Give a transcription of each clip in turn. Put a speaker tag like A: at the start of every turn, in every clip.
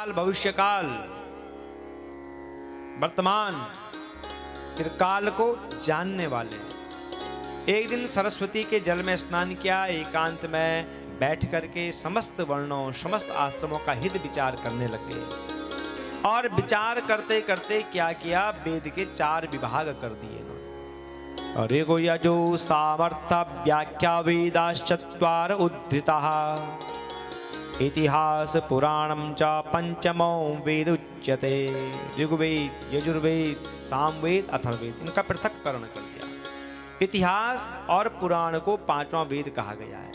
A: भूतकाल, भविष्यकाल, वर्तमान, चिरकाल को जानने वाले। एक दिन सरस्वती के जल में स्नान किया, एकांत में बैठ करके समस्त वर्णों, समस्त आश्रमों का हित विचार करने लगे। और विचार करते करते क्या किया, वेद के 4 विभाग कर दिए। अरे गो यजो सामर्थ्य व्याख्या वेदाश्चत्वार उद्धृताः, इतिहास पुराणम च पंचमो वेद उच्यते। ऋग्वेद, यजुर्वेद, सामवेद, अथर्ववेद, इनका पृथक्करण कर दिया। इतिहास और पुराण को 5वां वेद कहा गया है।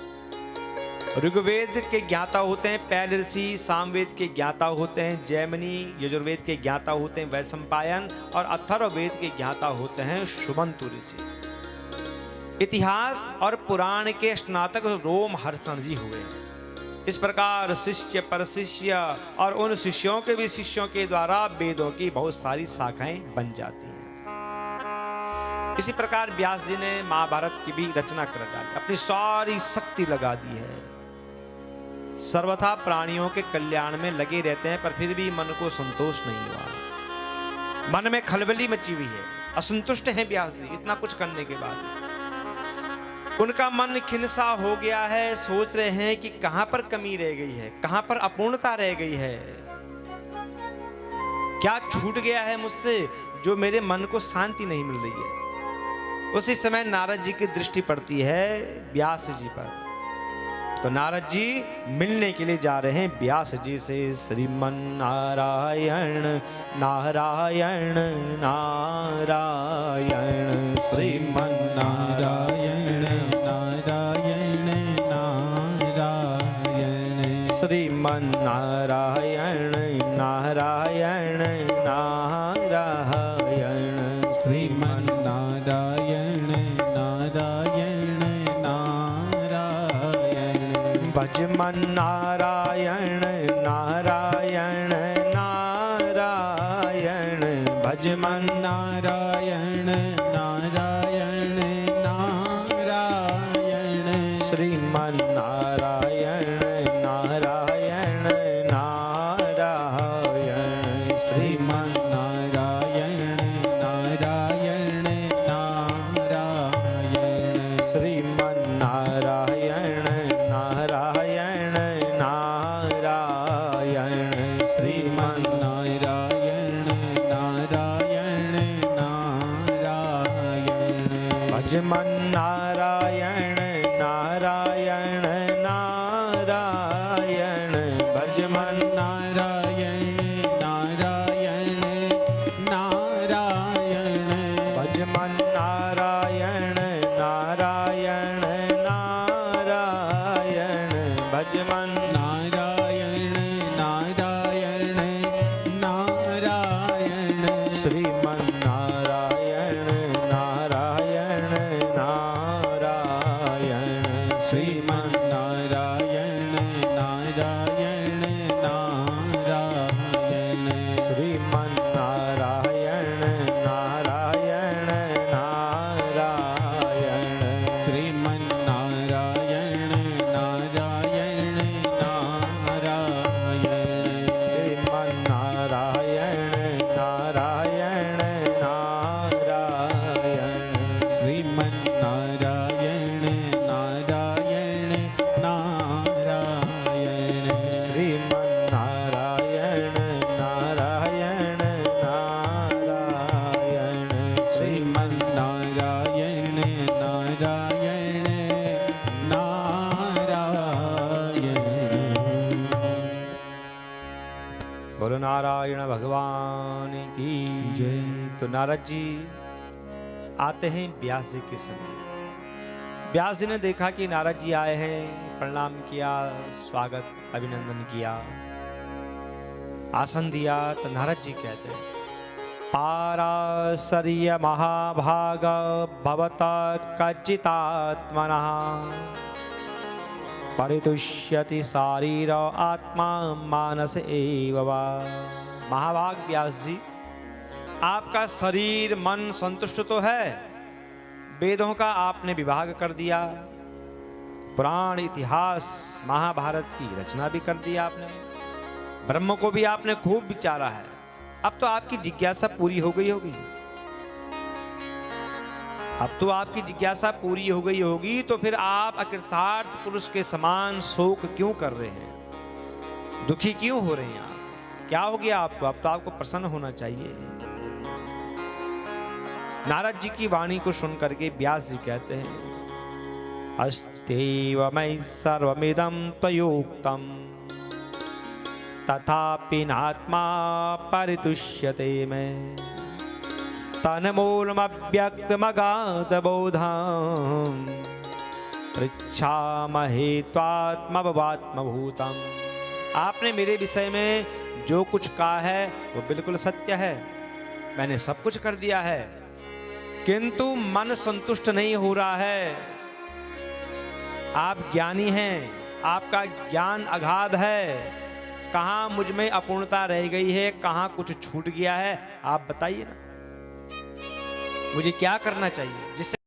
A: ऋग्वेद के ज्ञाता होते हैं पैल ऋषि, सामवेद के ज्ञाता होते हैं जैमिनी, यजुर्वेद के ज्ञाता होते हैं वैशंपायन और अथर्ववेद के ज्ञाता होते हैं सुमंतु ऋषि। इतिहास और पुराण के स्नातक रोमहर्षण जी हुए। इस प्रकार शिष्य पर शिष्य और उन शिष्यों के भी शिष्यों के द्वारा वेदों की बहुत सारी शाखाएं बन जाती हैं। इसी प्रकार व्यास जी ने महाभारत की भी रचना कर डाली, अपनी सारी शक्ति लगा दी है। सर्वथा प्राणियों के कल्याण में लगे रहते हैं, पर फिर भी मन को संतोष नहीं हुआ। मन में खलबली मची हुई है, असंतुष्ट हैं व्यास जी इतना कुछ करने के बाद। उनका मन खिनसा हो गया है, सोच रहे हैं कि कहां पर कमी रह गई है, कहां पर अपूर्णता रह गई है, क्या छूट गया है मुझसे जो मेरे मन को शांति नहीं मिल रही है। उसी समय नारद जी की दृष्टि पड़ती है व्यास जी पर। तो नारद जी मिलने के लिए जा रहे हैं व्यास जी से। श्रीमन नारायण नारायण नारायण, श्रीमन नारायण नारायण नारायण, श्रीमन नारायण नारायण नारायण, श्रीमन नारायण नारायण नारायण, भजमन नारायण नारायण नारायण, भजमन नारायण नारायण नारायण, श्रीमन नारायण नारायण नारायण, श्रीमन नारायण नारायण नारायण, श्रीमन नारायण नारायण नारायण, श्रीमन नारायण नारायण नारायण, भजमन नारायण नारायण नारायण, भजमन नारायण नारायण नारायण, भजमन नारायण नारायण नारायण, भजमन नारायण नारायण नारायण, श्रीमन नारायण नारायण नारायण, श्रीमन नारायण नारायण नारायण, श्रीमन नारायण नारायण नारायण, श्रीमन नारायण नारायण नारायण, श्रीमन नारायण नारायण नारायण, श्रीमन नारायण नारायण नारायण, श्रीमन नारायण नारायण नारायण, श्रीमन नारायण नारायण नारायण। बोलो नारायण भगवान की जय। तो नारद जी आते हैं व्यास जी के समय। व्यास जी ने देखा कि नारद जी आए हैं, प्रणाम किया, स्वागत अभिनंदन किया, आसन दिया। तो नारद जी कहते हैं, पाराशर्य महाभाग भवता कच्चितात्मनः, परितुष्यति शारीर आत्मा मानस एव वा। महाभाग व्यास जी, आपका शरीर मन संतुष्ट तो है, वेदों का आपने विभाग कर दिया, पुराण इतिहास महाभारत की रचना भी कर दी आपने, ब्रह्म को भी आपने खूब विचारा है, अब तो आपकी जिज्ञासा पूरी हो गई होगी। अब तो आपकी जिज्ञासा पूरी हो गई होगी, तो फिर आप अकृतार्थ पुरुष के समान शोक क्यों कर रहे हैं, दुखी क्यों हो रहे हैं आप? क्या हो गया आपको? अब तो आपको प्रसन्न होना चाहिए। नारद जी की वाणी को सुन करके व्यास जी कहते हैं, अस्त्यैव मयि सर्वमिदं त्वयोक्तम् तथापि नात्मा परितुष्यते में तन्मूलमव्यक्तमगाधबोधम् पृच्छामहे त्वात्मभवात्मभूतम्। आपने मेरे विषय में जो कुछ कहा है वो बिल्कुल सत्य है, मैंने सब कुछ कर दिया है, किंतु मन संतुष्ट नहीं हो रहा है। आप ज्ञानी हैं, आपका ज्ञान अगाध है, कहाँ मुझ में अपूर्णता रह गई है, कहाँ कुछ छूट गया है, आप बताइए ना, मुझे क्या करना चाहिए जिससे